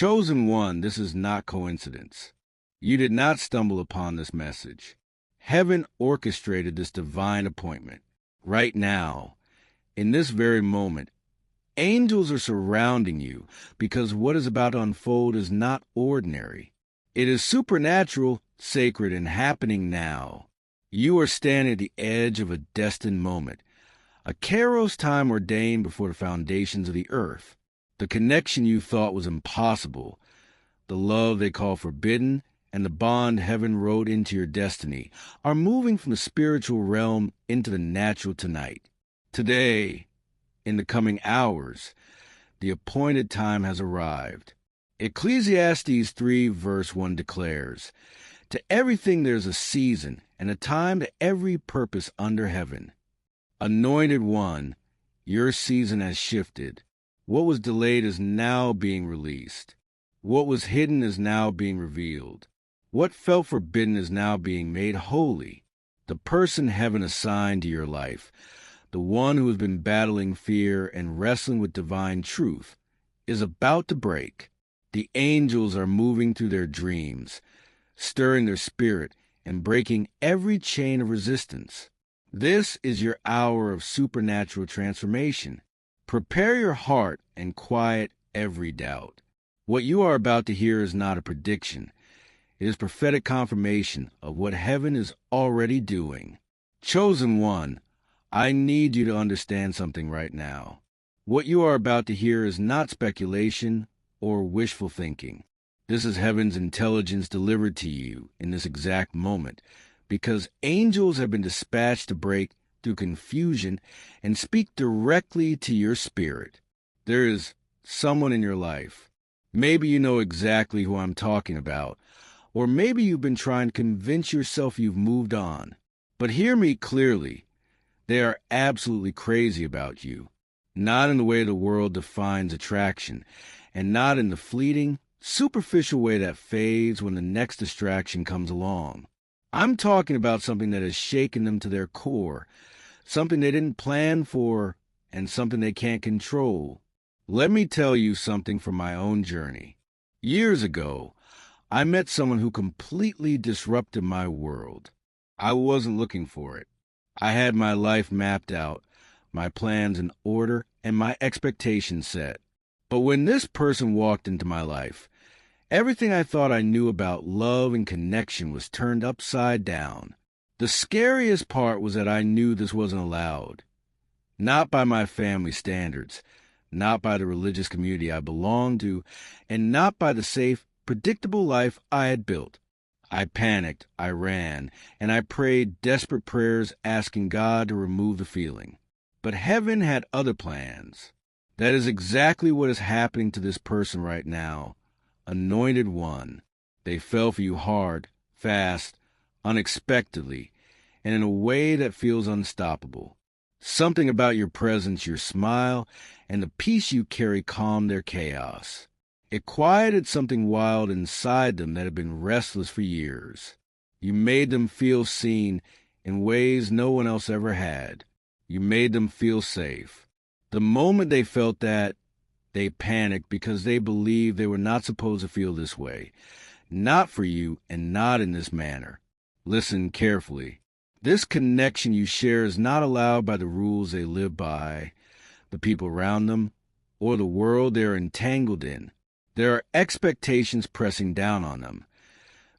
Chosen one, this is not coincidence. You did not stumble upon this message. Heaven orchestrated this divine appointment. Right now, in this very moment, angels are surrounding you because what is about to unfold is not ordinary. It is supernatural, sacred, and happening now. You are standing at the edge of a destined moment, a kairos time ordained before the foundations of the earth. The connection you thought was impossible, the love they call forbidden, and the bond heaven wrote into your destiny are moving from the spiritual realm into the natural tonight. Today, in the coming hours, the appointed time has arrived. Ecclesiastes 3 verse 1 declares, "To everything there's a season, and a time to every purpose under heaven." Anointed one, your season has shifted. What was delayed is now being released. What was hidden is now being revealed. What felt forbidden is now being made holy. The person heaven assigned to your life, the one who has been battling fear and wrestling with divine truth, is about to break. The angels are moving through their dreams, stirring their spirit and breaking every chain of resistance. This is your hour of supernatural transformation. Prepare your heart and quiet every doubt. What you are about to hear is not a prediction. It is prophetic confirmation of what heaven is already doing. Chosen one, I need you to understand something right now. What you are about to hear is not speculation or wishful thinking. This is heaven's intelligence delivered to you in this exact moment, because angels have been dispatched to break through confusion and speak directly to your spirit. There is someone in your life. Maybe you know exactly who I'm talking about, or maybe you've been trying to convince yourself you've moved on. But hear me clearly. They are absolutely crazy about you, not in the way the world defines attraction, and not in the fleeting, superficial way that fades when the next distraction comes along. I'm talking about something that has shaken them to their core, something they didn't plan for, and something they can't control. Let me tell you something from my own journey. Years ago, I met someone who completely disrupted my world. I wasn't looking for it. I had my life mapped out, my plans in order, and my expectations set. But when this person walked into my life, everything I thought I knew about love and connection was turned upside down. The scariest part was that I knew this wasn't allowed. Not by my family standards, not by the religious community I belonged to, and not by the safe, predictable life I had built. I panicked, I ran, and I prayed desperate prayers asking God to remove the feeling. But heaven had other plans. That is exactly what is happening to this person right now. Anointed one. They fell for you hard, fast, unexpectedly, and in a way that feels unstoppable. Something about your presence, your smile, and the peace you carry calmed their chaos. It quieted something wild inside them that had been restless for years. You made them feel seen in ways no one else ever had. You made them feel safe. The moment they felt that, they panicked because they believed they were not supposed to feel this way. Not for you and not in this manner. Listen carefully. This connection you share is not allowed by the rules they live by, the people around them, or the world they are entangled in. There are expectations pressing down on them.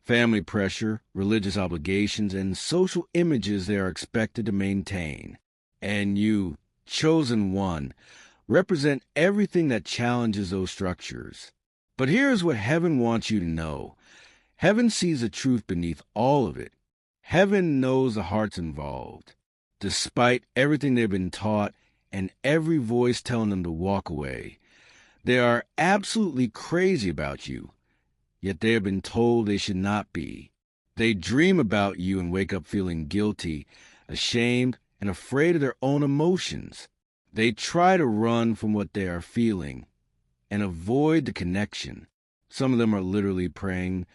Family pressure, religious obligations, and social images they are expected to maintain. And you, chosen one, represent everything that challenges those structures. But here's what heaven wants you to know. Heaven sees the truth beneath all of it. Heaven knows the hearts involved. Despite everything they've been taught and every voice telling them to walk away, they are absolutely crazy about you, yet they have been told they should not be. They dream about you and wake up feeling guilty, ashamed, and afraid of their own emotions. They try to run from what they are feeling and avoid the connection. Some of them are literally praying,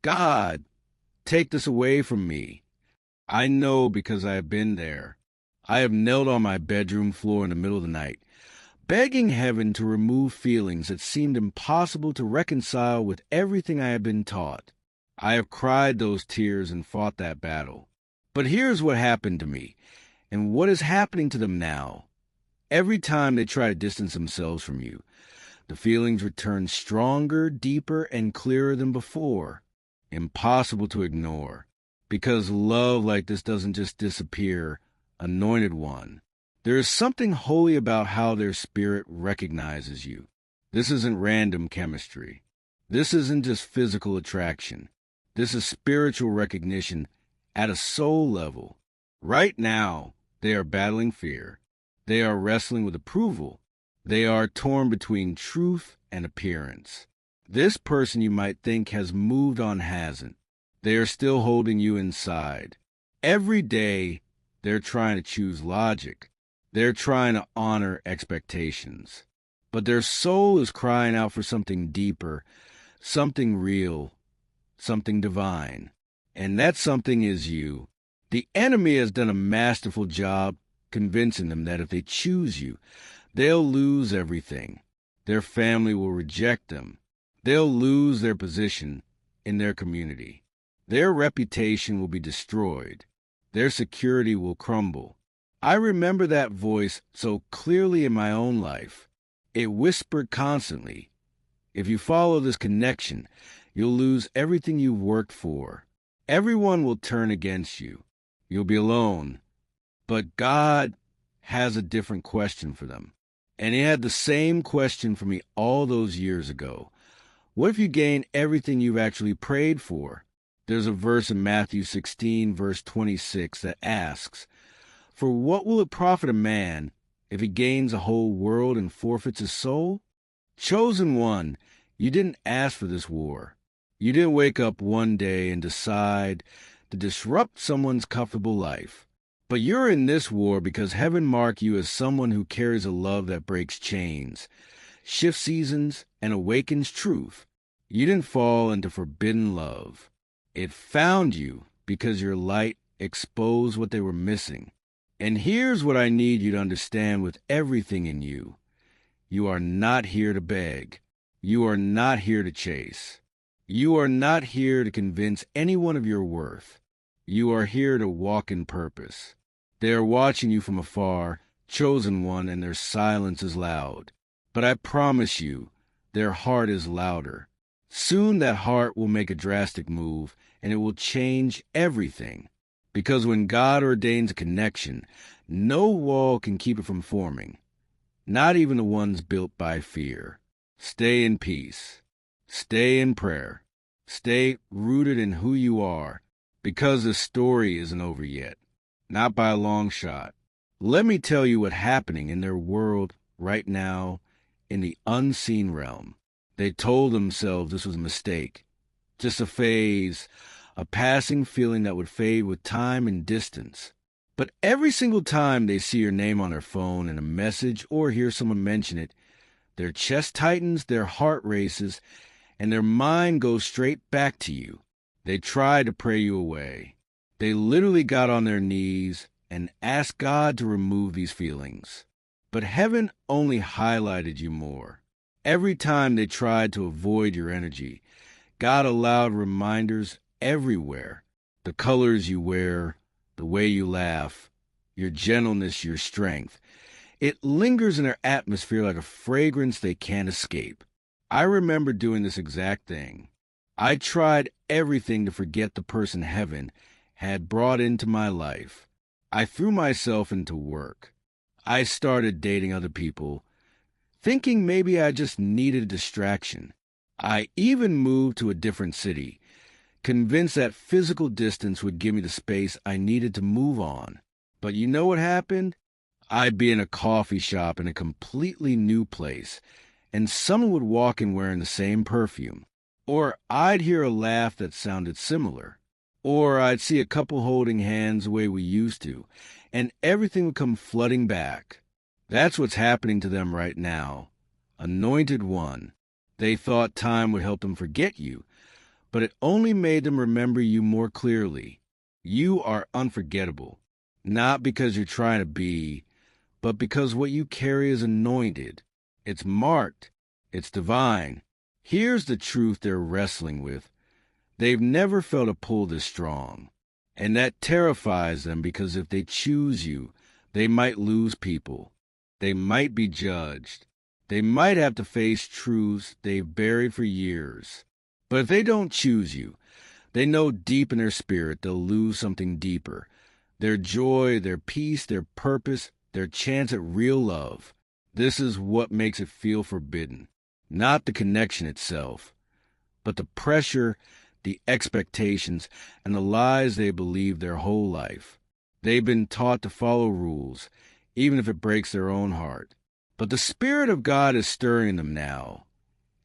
"God, take this away from me." I know because I have been there. I have knelt on my bedroom floor in the middle of the night, begging heaven to remove feelings that seemed impossible to reconcile with everything I had been taught. I have cried those tears and fought that battle. But here's what happened to me, and what is happening to them now. Every time they try to distance themselves from you, the feelings return stronger, deeper, and clearer than before. Impossible to ignore, because love like this doesn't just disappear, anointed one. There is something holy about how their spirit recognizes you. This isn't random chemistry. This isn't just physical attraction. This is spiritual recognition at a soul level. Right now, they are battling fear. They are wrestling with approval. They are torn between truth and appearance. This person you might think has moved on hasn't. They are still holding you inside. Every day, they're trying to choose logic. They're trying to honor expectations. But their soul is crying out for something deeper, something real, something divine. And that something is you. The enemy has done a masterful job convincing them that if they choose you, they'll lose everything. Their family will reject them. They'll lose their position in their community. Their reputation will be destroyed. Their security will crumble. I remember that voice so clearly in my own life. It whispered constantly, if you follow this connection, you'll lose everything you've worked for. Everyone will turn against you. You'll be alone. But God has a different question for them. And he had the same question for me all those years ago. What if you gain everything you've actually prayed for? There's a verse in Matthew 16, verse 26 that asks, for what will it profit a man if he gains a whole world and forfeits his soul? Chosen one, you didn't ask for this war. You didn't wake up one day and decide to disrupt someone's comfortable life. But you're in this war because heaven marked you as someone who carries a love that breaks chains, shifts seasons, and awakens truth. You didn't fall into forbidden love. It found you because your light exposed what they were missing. And here's what I need you to understand with everything in you. You are not here to beg. You are not here to chase. You are not here to convince anyone of your worth. You are here to walk in purpose. They are watching you from afar, chosen one, and their silence is loud. But I promise you, their heart is louder. Soon that heart will make a drastic move, and it will change everything. Because when God ordains a connection, no wall can keep it from forming. Not even the ones built by fear. Stay in peace. Stay in prayer. Stay rooted in who you are, because the story isn't over yet. Not by a long shot. Let me tell you what's happening in their world right now in the unseen realm. They told themselves this was a mistake, just a phase, a passing feeling that would fade with time and distance. But every single time they see your name on their phone in a message or hear someone mention it, their chest tightens, their heart races, and their mind goes straight back to you. They try to pray you away. They literally got on their knees and asked God to remove these feelings. But heaven only highlighted you more. Every time they tried to avoid your energy, God allowed reminders everywhere. The colors you wear, the way you laugh, your gentleness, your strength. It lingers in their atmosphere like a fragrance they can't escape. I remember doing this exact thing. I tried everything to forget the person heaven had brought into my life. I threw myself into work. I started dating other people, thinking maybe I just needed a distraction. I even moved to a different city, convinced that physical distance would give me the space I needed to move on. But you know what happened? I'd be in a coffee shop in a completely new place, and someone would walk in wearing the same perfume. Or I'd hear a laugh that sounded similar. Or I'd see a couple holding hands the way we used to, and everything would come flooding back. That's what's happening to them right now. Anointed one. They thought time would help them forget you, but it only made them remember you more clearly. You are unforgettable, not because you're trying to be, but because what you carry is anointed. It's marked. It's divine. Here's the truth they're wrestling with. They've never felt a pull this strong. And that terrifies them because if they choose you, they might lose people. They might be judged. They might have to face truths they've buried for years. But if they don't choose you, they know deep in their spirit they'll lose something deeper. Their joy, their peace, their purpose, their chance at real love. This is what makes it feel forbidden. Not the connection itself, but the pressure, the expectations, and the lies they believe their whole life. They've been taught to follow rules, even if it breaks their own heart. But the Spirit of God is stirring them now,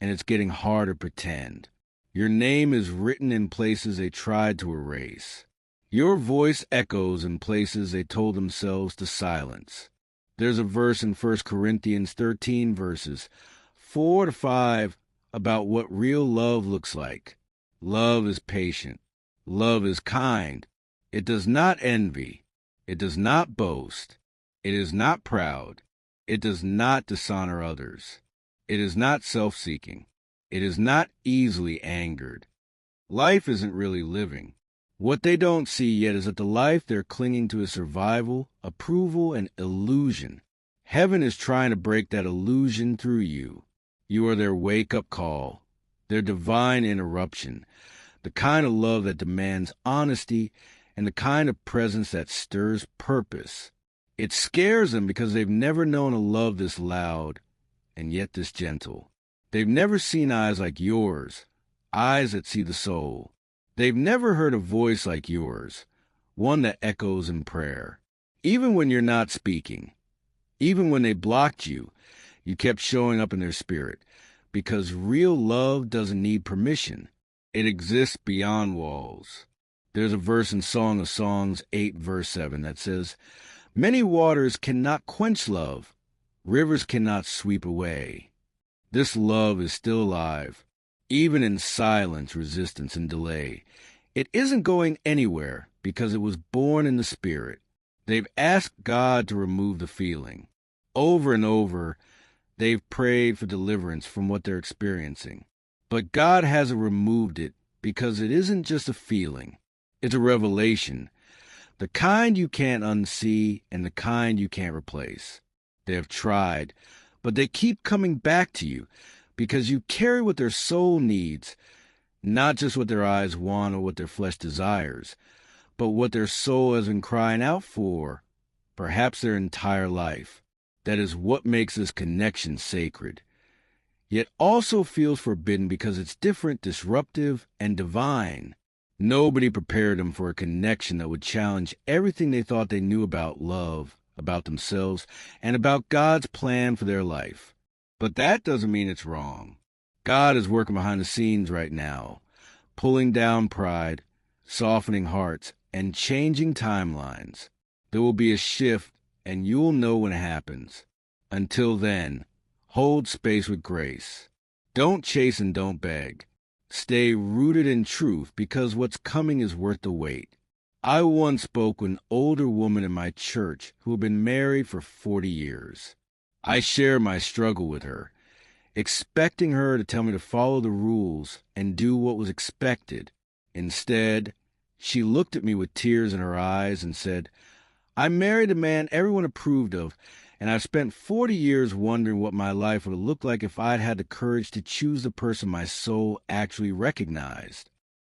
and it's getting hard to pretend. Your name is written in places they tried to erase. Your voice echoes in places they told themselves to silence. There's a verse in 1 Corinthians 13 verses 4 to 5 about what real love looks like. Love is patient. Love is kind. It does not envy. It does not boast. It is not proud. It does not dishonor others. It is not self-seeking. It is not easily angered. Life isn't really living. What they don't see yet is that the life they're clinging to is survival, approval, and illusion. Heaven is trying to break that illusion through you. You are their wake-up call, their divine interruption, the kind of love that demands honesty and the kind of presence that stirs purpose. It scares them because they've never known a love this loud and yet this gentle. They've never seen eyes like yours, eyes that see the soul. They've never heard a voice like yours, one that echoes in prayer. Even when you're not speaking, even when they blocked you, you kept showing up in their spirit, because real love doesn't need permission. It exists beyond walls. There's a verse in Song of Songs 8 verse 7 that says, "Many waters cannot quench love. Rivers cannot sweep away." This love is still alive, even in silence, resistance, and delay. It isn't going anywhere because it was born in the Spirit. They've asked God to remove the feeling. Over and over, they've prayed for deliverance from what they're experiencing. But God hasn't removed it because it isn't just a feeling. It's a revelation. The kind you can't unsee and the kind you can't replace. They have tried, but they keep coming back to you because you carry what their soul needs, not just what their eyes want or what their flesh desires, but what their soul has been crying out for, perhaps their entire life. That is what makes this connection sacred, yet also feels forbidden because it's different, disruptive, and divine. Nobody prepared them for a connection that would challenge everything they thought they knew about love, about themselves, and about God's plan for their life. But that doesn't mean it's wrong. God is working behind the scenes right now, pulling down pride, softening hearts, and changing timelines. There will be a shift, and you'll know when it happens. Until then, hold space with grace. Don't chase and don't beg. Stay rooted in truth because what's coming is worth the wait. I once spoke with an older woman in my church who had been married for 40 years. I shared my struggle with her, expecting her to tell me to follow the rules and do what was expected. Instead, she looked at me with tears in her eyes and said, "I married a man everyone approved of, and I've spent 40 years wondering what my life would have looked like if I'd had the courage to choose the person my soul actually recognized."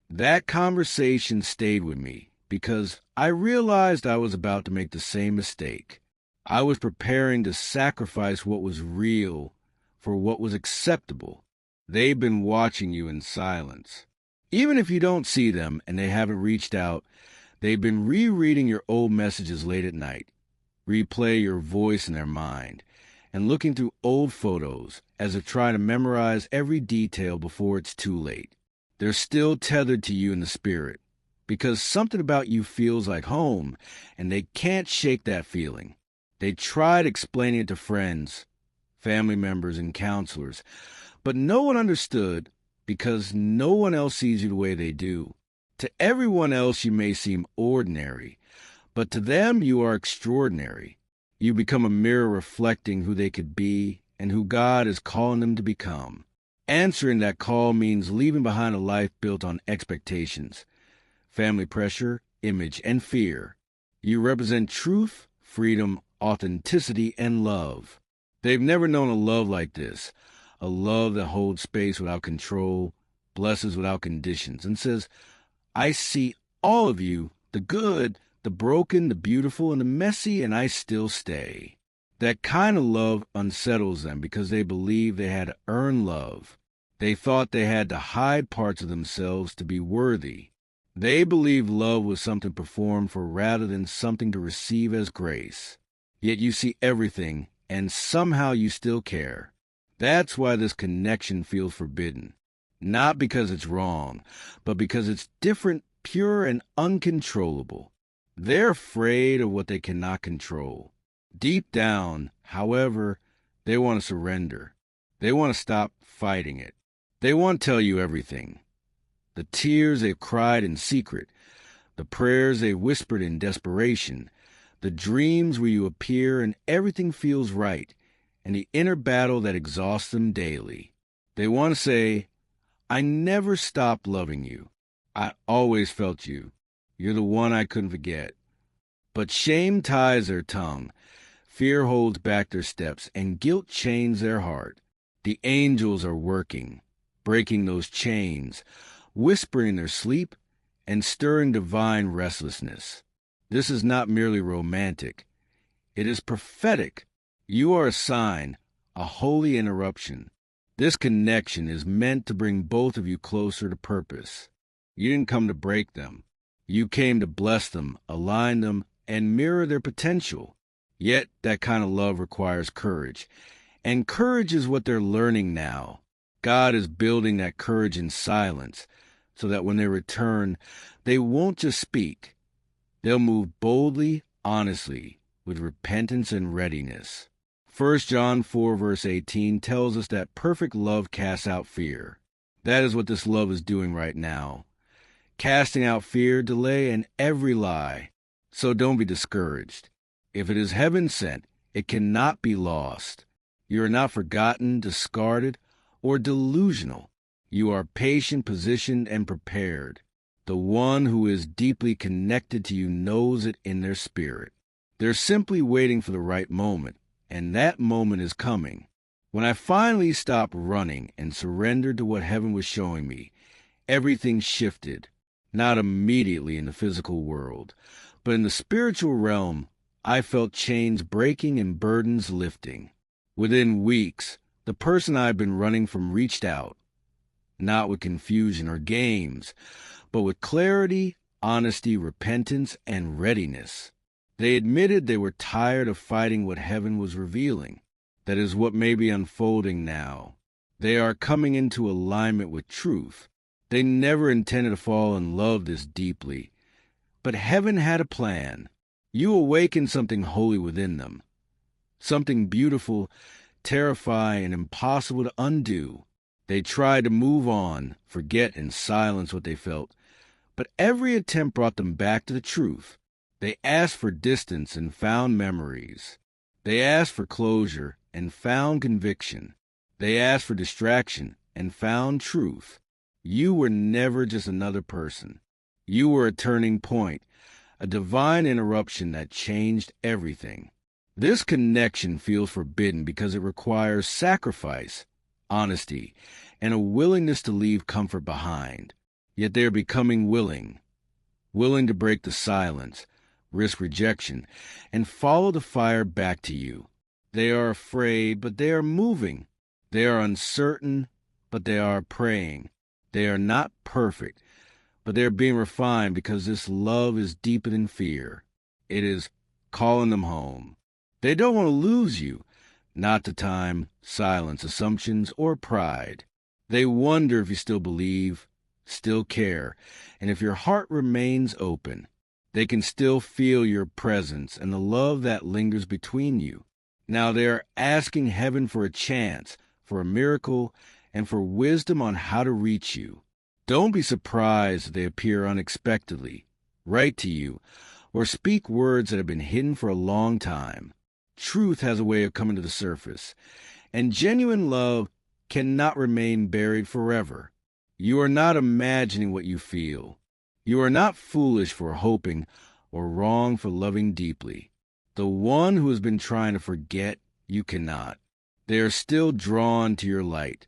That conversation stayed with me because I realized I was about to make the same mistake. I was preparing to sacrifice what was real for what was acceptable. They've been watching you in silence. Even if you don't see them and they haven't reached out, they've been rereading your old messages late at night, replay your voice in their mind, and looking through old photos as if trying to memorize every detail before it's too late. They're still tethered to you in the spirit because something about you feels like home, and they can't shake that feeling. They tried explaining it to friends, family members, and counselors, but no one understood because no one else sees you the way they do. To everyone else, you may seem ordinary, but to them, you are extraordinary. You become a mirror reflecting who they could be and who God is calling them to become. Answering that call means leaving behind a life built on expectations, family pressure, image, and fear. You represent truth, freedom, authenticity, and love. They've never known a love like this, a love that holds space without control, blesses without conditions, and says, I see all of you, the good, the broken, the beautiful, and the messy, and I still stay. That kind of love unsettles them because they believe they had to earn love. They thought they had to hide parts of themselves to be worthy. They believed love was something performed for rather than something to receive as grace. Yet you see everything, and somehow you still care. That's why this connection feels forbidden. Not because it's wrong, but because it's different, pure, and uncontrollable. They're afraid of what they cannot control. Deep down, however, they want to surrender. They want to stop fighting it. They want to tell you everything. The tears they've cried in secret, the prayers they've whispered in desperation, the dreams where you appear and everything feels right, and the inner battle that exhausts them daily. They want to say, I never stopped loving you. I always felt you. You're the one I couldn't forget. But shame ties their tongue, fear holds back their steps, and guilt chains their heart. The angels are working, breaking those chains, whispering their sleep, and stirring divine restlessness. This is not merely romantic. It is prophetic. You are a sign, a holy interruption. This connection is meant to bring both of you closer to purpose. You didn't come to break them. You came to bless them, align them, and mirror their potential. Yet that kind of love requires courage. And courage is what they're learning now. God is building that courage in silence so that when they return, they won't just speak. They'll move boldly, honestly, with repentance and readiness. 1 John 4 verse 18 tells us that perfect love casts out fear. That is what this love is doing right now. Casting out fear, delay, and every lie. So don't be discouraged. If it is heaven sent, it cannot be lost. You are not forgotten, discarded, or delusional. You are patient, positioned, and prepared. The one who is deeply connected to you knows it in their spirit. They're simply waiting for the right moment, and that moment is coming. When I finally stopped running and surrendered to what heaven was showing me, everything shifted. Not immediately in the physical world, but in the spiritual realm, I felt chains breaking and burdens lifting. Within weeks, the person I had been running from reached out, not with confusion or games, but with clarity, honesty, repentance, and readiness. They admitted they were tired of fighting what heaven was revealing. That is what may be unfolding now. They are coming into alignment with truth. They never intended to fall in love this deeply. But heaven had a plan. You awakened something holy within them. Something beautiful, terrifying, and impossible to undo. They tried to move on, forget, and silence what they felt. But every attempt brought them back to the truth. They asked for distance and found memories. They asked for closure and found conviction. They asked for distraction and found truth. You were never just another person. You were a turning point, a divine interruption that changed everything. This connection feels forbidden because it requires sacrifice, honesty, and a willingness to leave comfort behind. Yet they are becoming willing to break the silence, risk rejection, and follow the fire back to you. They are afraid, but they are moving. They are uncertain, but they are praying. They are not perfect, but they are being refined because this love is deeper than fear. It is calling them home. They don't want to lose you, not to time, silence, assumptions, or pride. They wonder if you still believe, still care, and if your heart remains open. They can still feel your presence and the love that lingers between you. Now they are asking heaven for a chance, for a miracle, and for wisdom on how to reach you. Don't be surprised if they appear unexpectedly, write to you, or speak words that have been hidden for a long time. truth has a way of coming to the surface, and genuine love cannot remain buried forever. You are not imagining what you feel. You are not foolish for hoping or wrong for loving deeply. The one who has been trying to forget, you cannot. They are still drawn to your light,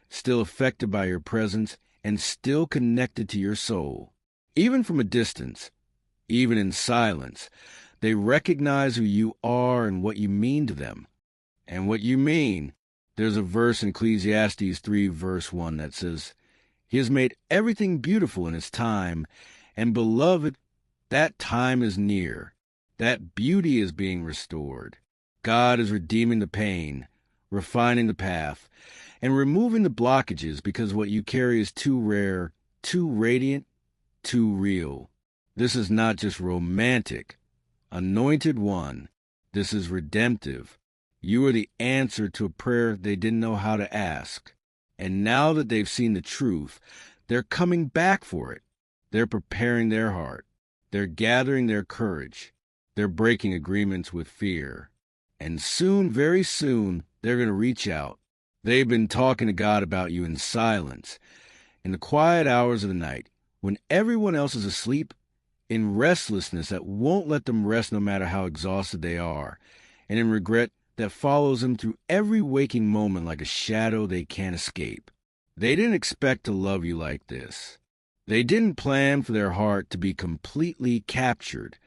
still affected by your presence, and still connected to your soul. Even from a distance, even in silence, they recognize who you are and what you mean to them. And what you mean, there's a verse in Ecclesiastes 3, verse 1 that says, "He has made everything beautiful in its time, and beloved, that time is near. That beauty is being restored. God is redeeming the pain, refining the path, and removing the blockages because what you carry is too rare, too radiant, too real. This is not just romantic, anointed one. This is redemptive. You are the answer to a prayer they didn't know how to ask. And now that they've seen the truth, they're coming back for it. They're preparing their heart. They're gathering their courage. They're breaking agreements with fear. And soon, very soon, they're going to reach out. They've been talking to God about you in silence, in the quiet hours of the night, when everyone else is asleep, in restlessness that won't let them rest no matter how exhausted they are, and in regret that follows them through every waking moment like a shadow they can't escape. They didn't expect to love you like this. They didn't plan for their heart to be completely captured,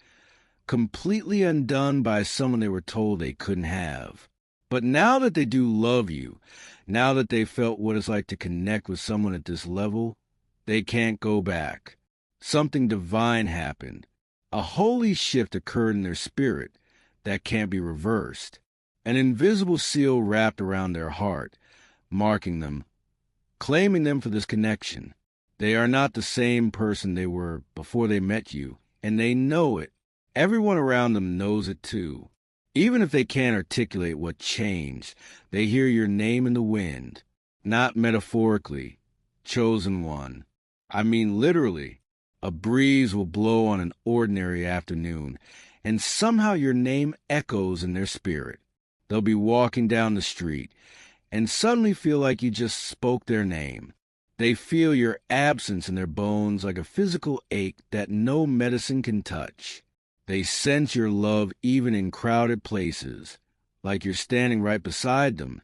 completely undone by someone they were told they couldn't have. But now that they do love you, now that they felt what it's like to connect with someone at this level, they can't go back. Something divine happened. A holy shift occurred in their spirit that can't be reversed. An invisible seal wrapped around their heart, marking them, claiming them for this connection. They are not the same person they were before they met you, and they know it. Everyone around them knows it too. Even if they can't articulate what changed, they hear your name in the wind. Not metaphorically, chosen one. I mean literally. A breeze will blow on an ordinary afternoon, and somehow your name echoes in their spirit. They'll be walking down the street and suddenly feel like you just spoke their name. They feel your absence in their bones like a physical ache that no medicine can touch. They sense your love even in crowded places, like you're standing right beside them,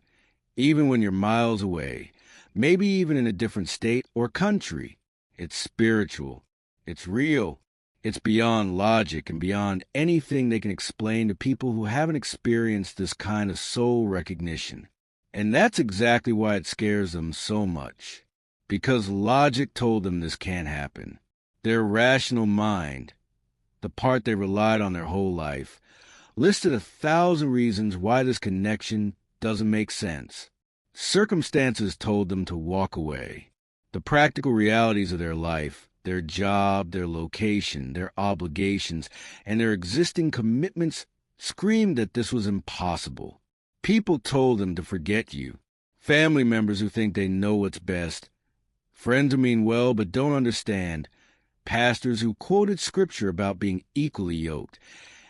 even when you're miles away, maybe even in a different state or country. It's spiritual. It's real. It's beyond logic and beyond anything they can explain to people who haven't experienced this kind of soul recognition. And that's exactly why it scares them so much. Because logic told them this can't happen. Their rational mind, the part they relied on their whole life, listed 1,000 reasons why this connection doesn't make sense. Circumstances told them to walk away. The practical realities of their life, their job, their location, their obligations, and their existing commitments screamed that this was impossible. People told them to forget you. Family members who think they know what's best. Friends who mean well but don't understand. Pastors who quoted scripture about being equally yoked,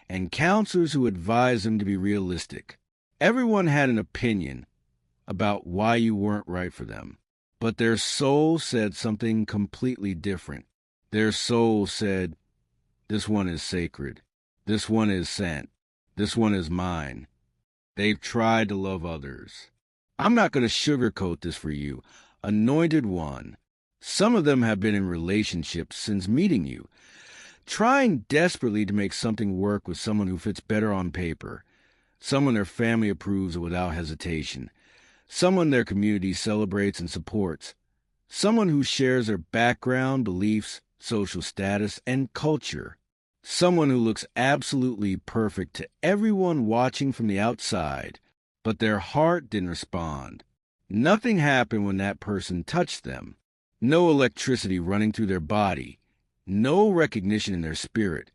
and counselors who advised them to be realistic. Everyone had an opinion about why you weren't right for them, but their soul said something completely different. Their soul said, "This one is sacred. This one is sent. This one is mine." They've tried to love others. I'm not going to sugarcoat this for you. Anointed one. Some of them have been in relationships since meeting you, trying desperately to make something work with someone who fits better on paper, someone their family approves of without hesitation, someone their community celebrates and supports, someone who shares their background, beliefs, social status, and culture, someone who looks absolutely perfect to everyone watching from the outside, but their heart didn't respond. Nothing happened when that person touched them. No electricity running through their body, no recognition in their spirit,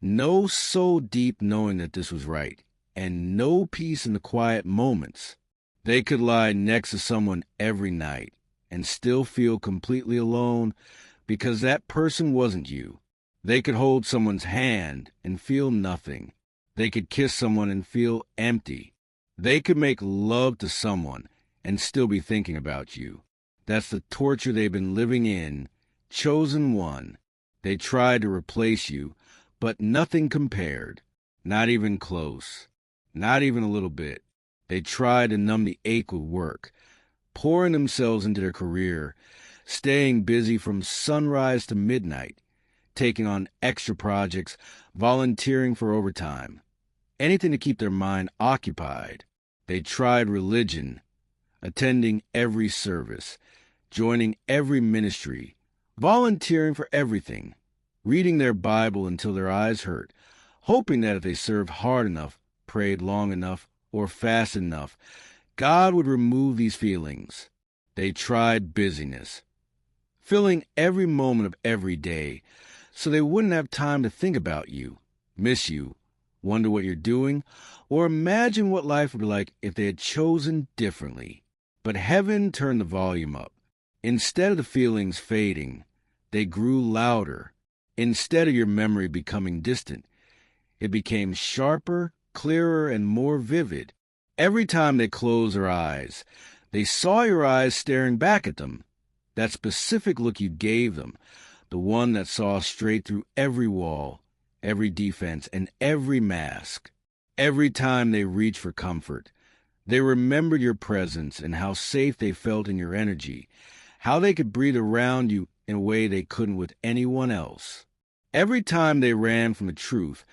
no soul deep knowing that this was right, and no peace in the quiet moments. They could lie next to someone every night and still feel completely alone because that person wasn't you. They could hold someone's hand and feel nothing. They could kiss someone and feel empty. They could make love to someone and still be thinking about you. That's the torture they've been living in. Chosen one. They tried to replace you, but nothing compared. Not even close. Not even a little bit. They tried to numb the ache with work, pouring themselves into their career, staying busy from sunrise to midnight, taking on extra projects, volunteering for overtime, anything to keep their mind occupied. They tried religion, attending every service, joining every ministry, volunteering for everything, reading their Bible until their eyes hurt, hoping that if they served hard enough, prayed long enough, or fasted enough, God would remove these feelings. They tried busyness, filling every moment of every day so they wouldn't have time to think about you, miss you, wonder what you're doing, or imagine what life would be like if they had chosen differently. But heaven turned the volume up. Instead of the feelings fading, they grew louder. Instead of your memory becoming distant, it became sharper, clearer, and more vivid. Every time they closed their eyes, they saw your eyes staring back at them. That specific look you gave them, the one that saw straight through every wall, every defense, and every mask. Every time they reached for comfort, they remembered your presence and how safe they felt in your energy, how they could breathe around you in a way they couldn't with anyone else. Every time they ran from the truth,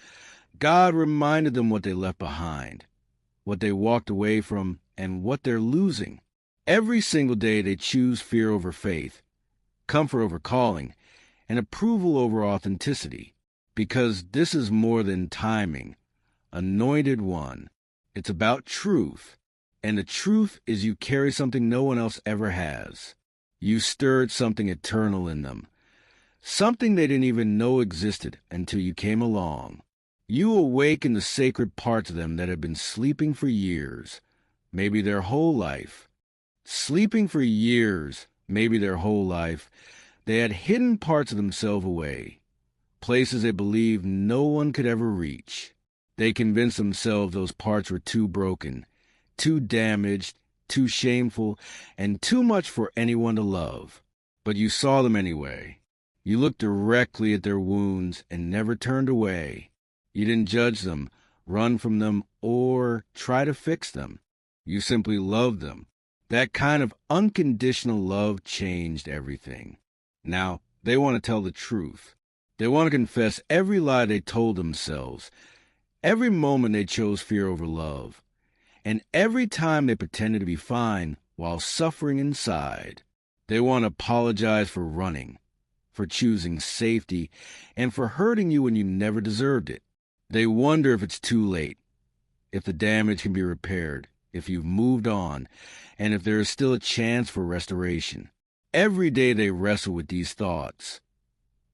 God reminded them what they left behind, what they walked away from, and what they're losing. Every single day they choose fear over faith, comfort over calling, and approval over authenticity, because this is more than timing. Anointed one. It's about truth, and the truth is you carry something no one else ever has. You stirred something eternal in them, something they didn't even know existed until you came along. You awakened the sacred parts of them that had been sleeping for years, maybe their whole life. Sleeping for years, maybe their whole life, they had hidden parts of themselves away, places they believed no one could ever reach. They convinced themselves those parts were too broken, too damaged, too shameful, and too much for anyone to love. But you saw them anyway. You looked directly at their wounds and never turned away. You didn't judge them, run from them, or try to fix them. You simply loved them. That kind of unconditional love changed everything. Now, they want to tell the truth. They want to confess every lie they told themselves, every moment they chose fear over love, and every time they pretended to be fine while suffering inside. They want to apologize for running, for choosing safety, and for hurting you when you never deserved it. They wonder if it's too late, if the damage can be repaired, if you've moved on, and if there is still a chance for restoration. Every day they wrestle with these thoughts,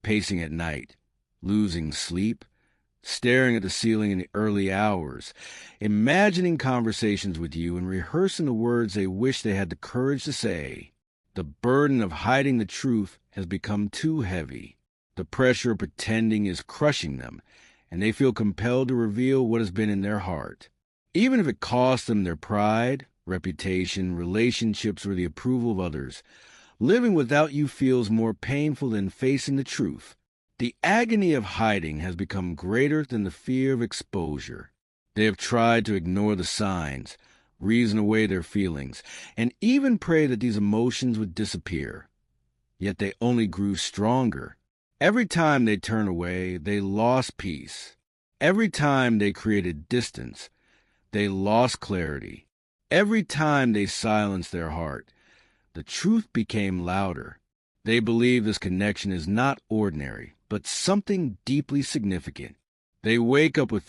pacing at night, losing sleep, staring at the ceiling in the early hours, imagining conversations with you and rehearsing the words they wish they had the courage to say. The burden of hiding the truth has become too heavy. The pressure of pretending is crushing them, and they feel compelled to reveal what has been in their heart. Even if it costs them their pride, reputation, relationships, or the approval of others, living without you feels more painful than facing the truth. The agony of hiding has become greater than the fear of exposure. They have tried to ignore the signs, reason away their feelings, and even pray that these emotions would disappear. Yet they only grew stronger. Every time they turned away, they lost peace. Every time they created distance, they lost clarity. Every time they silenced their heart, the truth became louder. They believe this connection is not ordinary, but something deeply significant. They wake up with